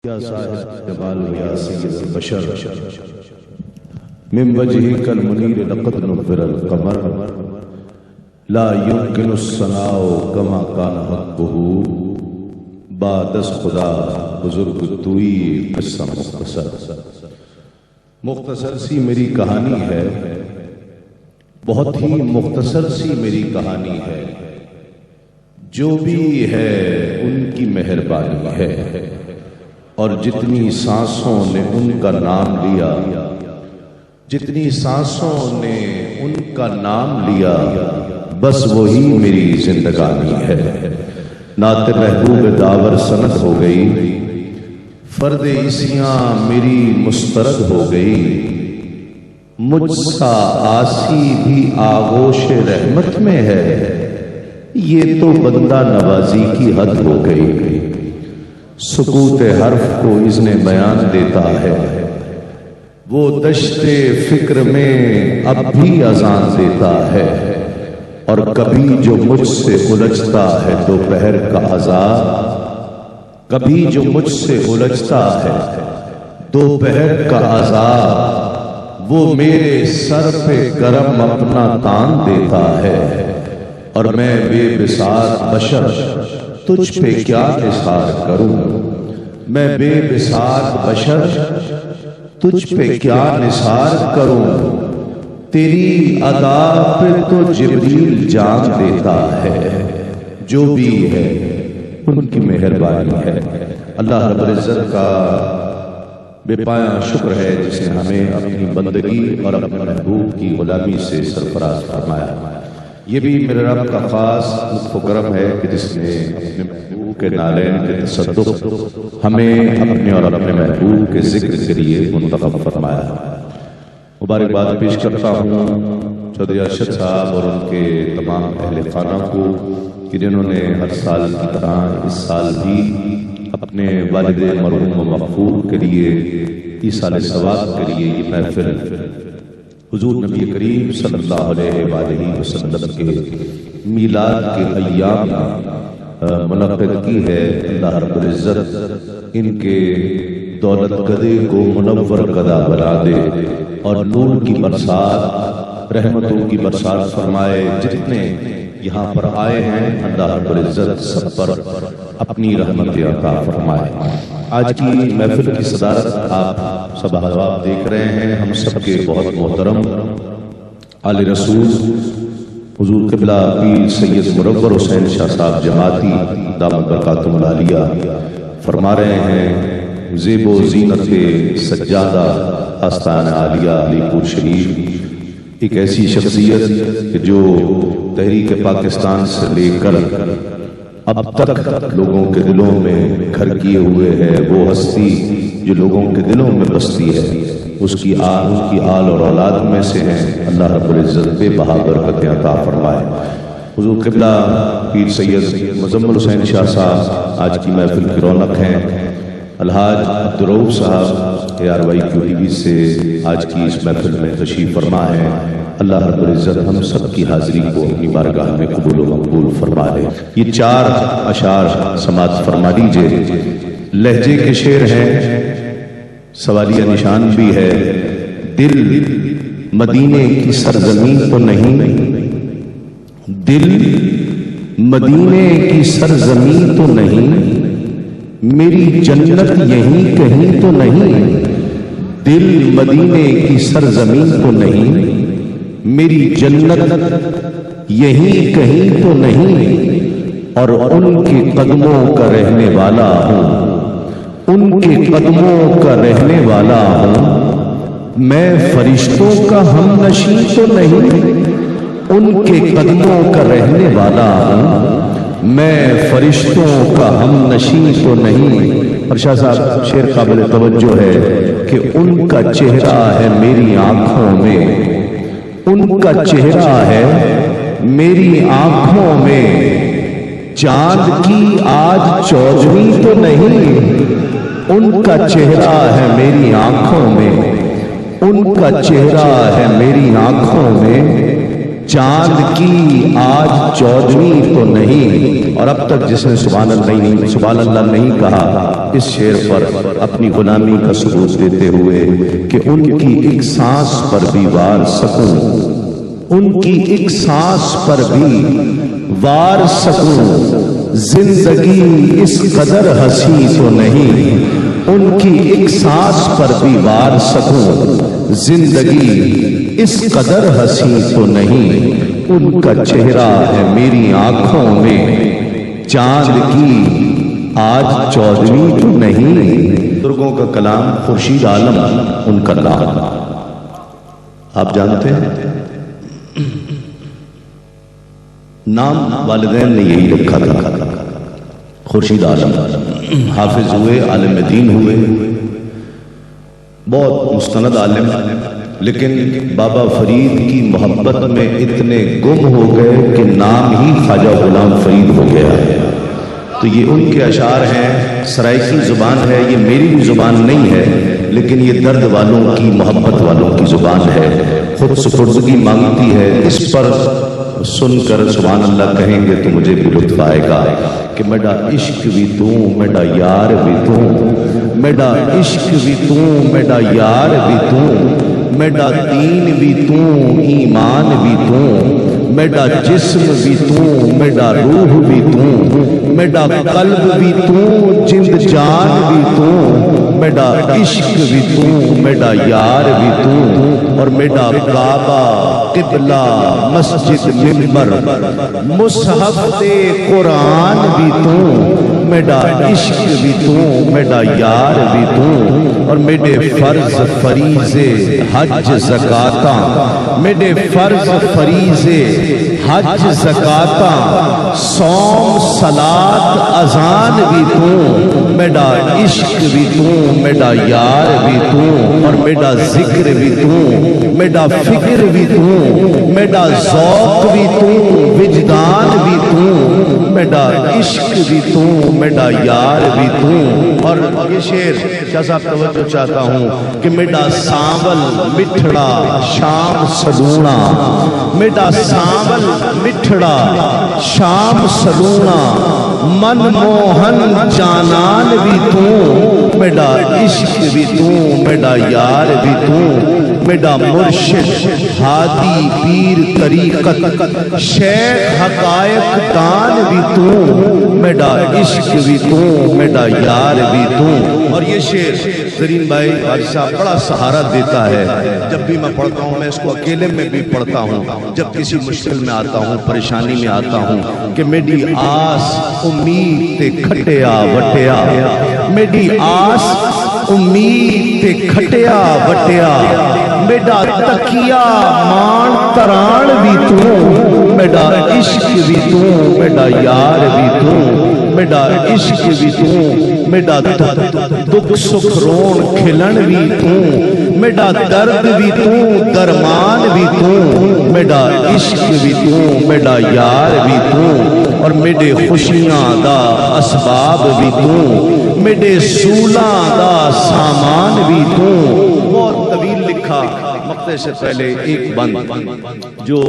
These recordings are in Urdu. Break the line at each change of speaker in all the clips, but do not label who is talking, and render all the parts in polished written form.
یا صاحب جمال یا سید البشر من وجهك المنیر لقد نفر القمر لا يمكن الثناء كما كان حقه بعد از خدا بزرگ توئی قصہ مختصر سی میری کہانی ہے، بہت ہی مختصر سی میری کہانی ہے، جو بھی ہے ان کی مہربانی ہے، اور جتنی سانسوں نے ان کا نام لیا، جتنی سانسوں نے ان کا نام لیا، بس وہی میری زندگانی ہے۔ نعت محبوب داور سند ہو گئی، فرد عیسیاں میری مسترد ہو گئی، مجھ سا آسی بھی آغوش رحمت میں ہے، یہ تو بندہ نوازی کی حد ہو گئی۔ سکوت حرف کو اذن بیان دیتا ہے، وہ دشت فکر میں اب بھی اذان دیتا ہے، اور کبھی جو مجھ سے الجھتا ہے دوپہر کا عذاب، کبھی جو مجھ سے الجھتا ہے دوپہر کا عذاب، وہ میرے سر پہ گرم اپنا تان دیتا ہے، اور میں بے بساط بشر تجھ پہ کیا نثار کروں، میں بے بساط بشر تجھ پہ کیا نثار کروں، تیری ادا پہ تو جبریل جان دیتا ہے، جو بھی ہے ان کی مہربانی ہے۔ اللہ رب العزت کا بے پایاں شکر ہے جس نے ہمیں اپنی بندگی اور اپنے محبوب کی غلامی سے سرفراز فرمایا۔ یہ بھی میرے رب کا خاص لطف و کرم ہے کہ جس نے اپنے محبوب کے نالین کے تصدق ہمیں اپنے اور اپنے محبوب کے ذکر کے لیے منتخب فرمایا۔ مبارکباد پیش کرتا ہوں چودھری ارشد صاحب اور ان کے تمام اہل خانہ کو کہ جنہوں نے ہر سال کی طرح اس سال بھی اپنے والد مرحوم و مغفور کے لیے ایصال ثواب کے لیے یہ محفل حضور نبی کریم صلی اللہ علیہ وآلہ وسلم کے میلاد کے ایام منعقد کی ہے۔ اللہ رب العزت ان کے دولت گدے کو منور گدا بنا دے اور نور کی برسات، رحمتوں کی برسات فرمائے۔ جتنے یہاں پر آئے ہیں اللہ رب العزت سب پر اپنی رحمت عطا فرمائے۔ آج کی محفل کی صدارت آپ سب احباب دیکھ رہے ہیں، ہم سب کے بہت محترم آل رسول حضور قبلہ پیر سید منور حسین شاہ صاحب جماعتی دامت برکاتہم العالیہ فرما رہے ہیں، زیب و زینت سجادہ آستان عالیہ علی پور شریف ایک ایسی شخصیت جو تحریک پاکستان سے لے کر اب تک لوگوں کے دلوں میں گھر کیے ہوئے ہے، وہ ہستی جو لوگوں کے دلوں میں بستی ہے، اس کی آل اور اولاد میں سے ہیں۔ اللہ رب العزت بے بہا برکتیں عطا فرمائے۔ حضور قبلہ پیر سید مزمل حسین شاہ صاحب آج کی محفل کی رونق ہیں۔ الحاج عبدالرؤوف صاحب ARYQTV سے آج کی اس محفل میں تشریف فرما ہے۔ اللہ رب العزت ہم سب کی حاضری کو اپنی بارگاہ میں قبول و مقبول فرما لے۔ یہ 4 اشعار سماعت فرما لیجئے۔ لہجے کے شعر ہیں، سوالیہ نشان بھی ہے۔ دل مدینے کی سرزمین تو نہیں، دل مدینے کی سرزمین تو نہیں، میری جنت یہیں کہیں تو نہیں، دل مدینے کی سرزمین تو نہیں، میری جنت یہیں کہیں تو نہیں، اور ان کے قدموں کا رہنے والا ہوں، ان کے قدموں کا رہنے والا ہوں، میں فرشتوں کا ہم نشیں تو نہیں، ان کے قدموں کا رہنے والا ہوں، میں فرشتوں کا ہم نشیں تو نہیں۔ اور شاہ صاحب شعر قابل توجہ ہے کہ ان کا چہرہ ہے میری آنکھوں میں، ان کا چہرہ ہے میری آنکھوں میں، چاند کی آج چودھویں تو نہیں، ان کا چہرہ ہے میری آنکھوں میں، ان کا چہرہ ہے میری آنکھوں میں، چاند کی آج 14ویں تو نہیں، اور اب تک جس نے سبحان اللہ نہیں کہا، اس شعر پر اپنی غلامی کا ثبوت دیتے ہوئے کہ ان کی ایک سانس پر بھی وار سکوں، ان کی ایک سانس پر بھی وار سکوں، زندگی اس قدر حسین تو نہیں، ان کی ایک سانس پر بھی وار سکوں، زندگی اس قدر حسین تو نہیں، ان کا چہرہ ہے میری آنکھوں میں، چاند کی آج 14ویں تو نہیں۔ بزرگوں کا کلام، خورشید عالم ان کا نام، آپ جانتے ہیں نام والدین نے یہی رکھا تھا، خورشید عالم۔ حافظ ہوئے، عالم دین ہوئے، بہت مستند عالم، لیکن بابا فرید کی محبت میں اتنے گم ہو گئے کہ نام ہی خواجہ غلام فرید ہو گیا ہے۔ تو یہ ان کے اشعار ہیں، سرائیکی زبان ہے، یہ میری بھی زبان نہیں ہے، لیکن یہ درد والوں کی، محبت والوں کی زبان ہے، خود سپردگی مانگتی ہے۔ اس پر سن کر سبحان اللہ کہیں گے تو مجھے بھی لطف آئے گا کہ میرا عشق بھی تو، میرا یار بھی تو، میرا عشق بھی تو، میرا یار بھی تو، میرا دین بھی تو، ایمان بھی تو، میرا جسم بھی تو، میرا روح بھی تو، میرا قلب بھی تو، جند جان بھی تو، میرا عشق بھی تو، میرا یار بھی تو، اور میرا کعبہ، قبلہ، مسجد، منبر، مصحف قرآن بھی تو، میرا عشق بھی تو، میرا یار بھی تو، اور میرے فرض فریضے حج زکاتاں، میرے فرض فریضے حج زکاتاں، صوم صلاۃ اذان بھی تو، میرا عشق بھی تو، میرا یار بھی تو، اور میرا ذکر بھی تو، میرا فکر بھی تو، میرا ذوق بھی تو، وجدان بھی تو، میرا عشق بھی تو، میرا یار بھی تو۔ اور یہ شعر شاہ صاحب توجہ چاہتا ہوں کہ میرا سانول مٹھڑا شام سلونا، میرا سانول مٹھڑا شام سلونا، من موہن جانان بھی تو، میرا عشق بھی تو، میرا یار بھی تو، میرا مرشد ہادی پیر طریقت شیخ حقائق دان بھی تو، میرا عشق بھی تو، میرا یار بھی تو۔ اور یہ شعر زرین بھائی حاجی صاحب بڑا سہارا دیتا ہے، جب بھی میں پڑھتا ہوں، میں اس کو اکیلے میں بھی پڑھتا ہوں، جب کسی مشکل میں آتا ہوں، پریشانی میں آتا ہوں، کہ میری آس امید تے کھٹیا وٹیا، میری آس امید تے کھٹیا وٹیا، میرا تکیہ مان تران بھی تو، میرا عشق بھی تو، میرا یار بھی تو، میرا عشق بھی تو، میرا دکھ سکھ رون کھلن بھی تو، میرا درد بھی تو، درمان بھی تو، میرا عشق بھی تو، میرا یار بھی تو، اور میرے خوشیاں دا اسباب بھی تو، میرے سولاں دا سامان بھی تو۔ بہت طویل لکھا، مقطع سے پہلے ایک بند جو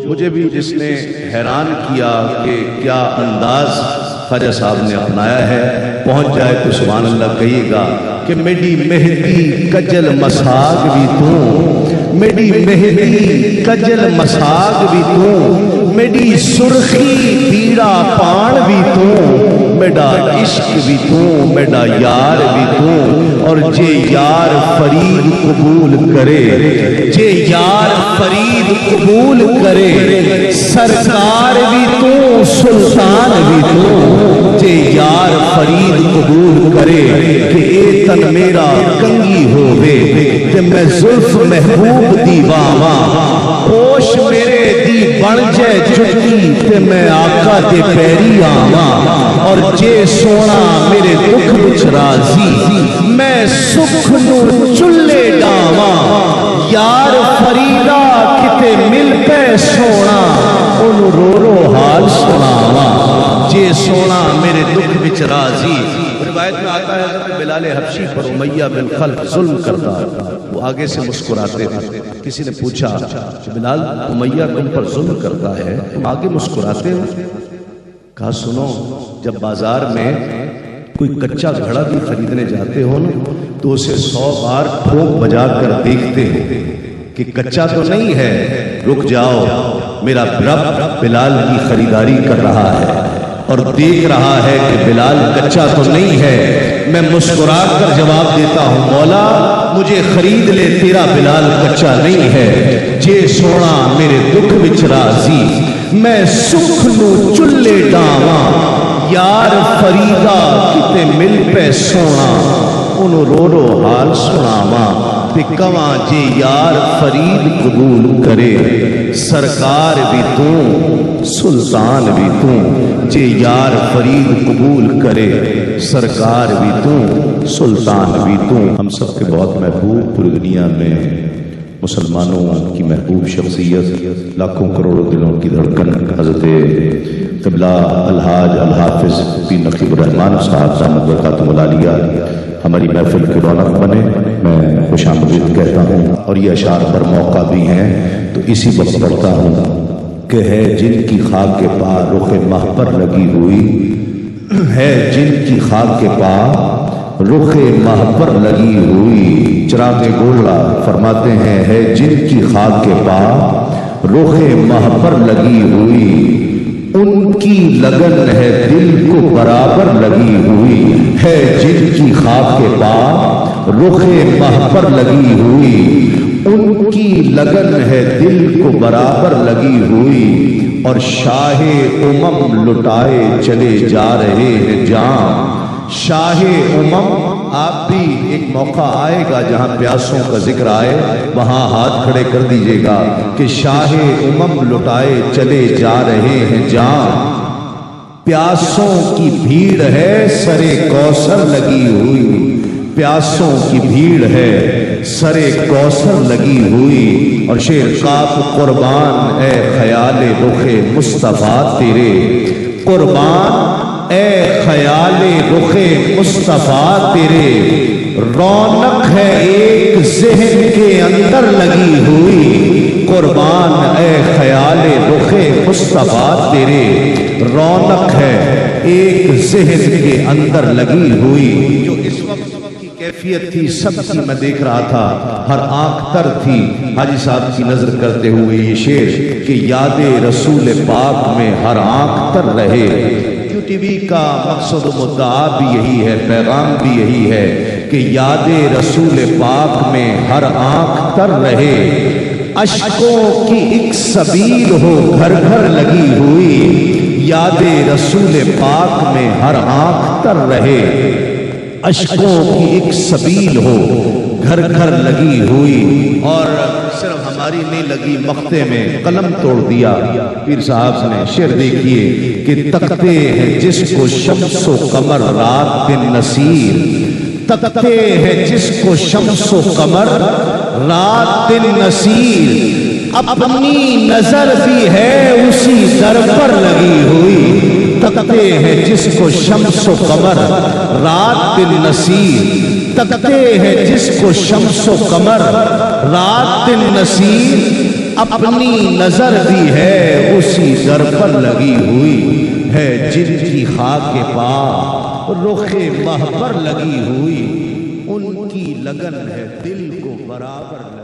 مجھے بھی جس نے حیران کیا کہ کیا انداز خواجہ صاحب نے اپنایا ہے، پہنچ جائے تو سبحان اللہ کہیے گا کہ میری مہدی کجل مساگ بھی تو، میری مہدی کجل مساگ بھی تو، میری سرخی پیڑا پان بھی تو، میرا عشق بھی تو، میرا یار بھی تو، اور جے یار فرید قبول کرے، جے یار فرید قبول کرے، سرکار بھی تو، سلطان بھی تو، جے یار فرید قبول کرے، کہ اے تن میرا کنگی ہووے تے میں زلف محبوب دیواواں، پوش میرے دی بن جائے جتی تے میں آقا دے پیری آواں، اور جے سونا میرے دکھ وچ راضی میں سکھ نو چلے ڈاواں، یار فریدا کتے مل پہ سونا انہوں رو رو حال سناواں، جے سونا میرے دکھ وچ راضی۔ روایت میں آتا ہے حضرت بلال حبشی پر امیہ بن خلف ظلم کرتا وہ آگے سے مسکراتے تھے۔ کسی نے پوچھا بلال امیہ تم پر ظلم کرتا ہے، تم آگے مسکراتے ہو؟ کہا سنو، جب بازار میں کوئی کچا گھڑا بھی خریدنے جاتے ہو نا تو اسے 100 بار ٹھوک بجا کر دیکھتے ہو کہ کچا تو نہیں ہے، رک جاؤ، میرا رب بلال کی خریداری کر رہا ہے اور دیکھ رہا ہے کہ بلال کچا تو نہیں ہے۔ میں مسکرا کر جواب دیتا ہوں مولا مجھے خرید لے، تیرا بلال کچا نہیں ہے۔ جے سونا میرے دکھ وچ راضی، میں سکھ نو چلے ڈاواں، یار فریدا کتے مل پہ سونا، انہوں رو رو حال سناواں، تے کواں جے یار فرید قبول کرے، سرکار بھی تو سلطان بھی تو، جے یار فرید قبول کرے، سرکار بھی تو سلطان بھی تو۔ ہم سب کے بہت محبوب پوری دنیا میں مسلمانوں کی محبوب شخصیت، لاکھوں کروڑوں دلوں کی دھڑکن، حضرت قبلہ الحاج الحافظ پیر نقیب الرحمان صاحب دامت برکاتہ العالیہ ہماری محفل کی رونق بنے، میں خوش آمدید کہتا ہوں۔ اور یہ اشعار پر موقع بھی ہیں تو اسی وقت پڑھتا ہوں کہ ہے جن کی خاک کے پا رخ ماہ پر لگی ہوئی، ہے جن کی خاک کے پا رخ ماہ پر لگی ہوئی، چراغ گولڑا فرماتے ہیں ہے جن کی خاک کے پا رخ ماہ پر لگی ہوئی، ان کی لگن ہے دل کو برابر لگی ہوئی، ہے جن کی خاک کے پا رخ ماہ پر لگی ہوئی، ان کی لگن ہے دل کو برابر لگی ہوئی، اور شاہ امم لٹائے چلے جا رہے ہیں جان، شاہ امم۔ آپ بھی ایک موقع آئے گا جہاں پیاسوں کا ذکر آئے وہاں ہاتھ کھڑے کر دیجئے گا کہ شاہ امم لٹائے چلے جا رہے ہیں جان، پیاسوں کی بھیڑ ہے سرے کوثر لگی ہوئی، پیاسوں کی بھیڑ ہے سرے کوثر لگی ہوئی، اور شعر قاف قربان اے خیال رخ مصطفیٰ تیرے، قربان اے خیال رخ مصطفیٰ تیرے، رونق ہے ایک ذہن کے اندر لگی ہوئی، قربان اے خیال رخ مصطفیٰ تیرے، رونق ہے ایک ذہن کے اندر لگی ہوئی۔ جو اس وقت کی کیفیت تھی سب کی میں دیکھ رہا تھا، ہر آنکھ تر تھی حاجی صاحب کی نظر کرتے ہوئے یہ شعر کہ یاد رسول پاک میں ہر آنکھ تر رہے۔ ٹی وی کا مقصد و مدعا بھی یہی ہے، پیغام بھی یہی ہے کہ یاد رسول پاک میں ہر آنکھ تر رہے، اشکوں کی ایک سبیل ہو گھر گھر لگی ہوئی، یاد رسول پاک میں ہر آنکھ تر رہے، اشکوں کی ایک سبیل ہو گھر گھر لگی ہوئی۔ اور صرف ہماری نہیں لگی، مقطع میں قلم توڑ دیا پیر صاحب نے۔ شعر دیکھیے کہ تکتے ہیں جس کو شمس و قمر رات دن نصیر، تکتے ہیں جس کو شمس و قمر رات دن نصیر، اپنی نظر بھی ہے اسی در پر لگی ہوئی، تکتے ہیں جس کو شمس و قمر رات دن نصیر، تکتے ہیں جس کو شمس و قمر رات دن نصیر، اپنی نظر بھی ہے اسی در پر لگی ہوئی، ہے جن کی خاک کے پا رخ ماہ پر لگی ہوئی، ان کی لگن ہے دل کو برابر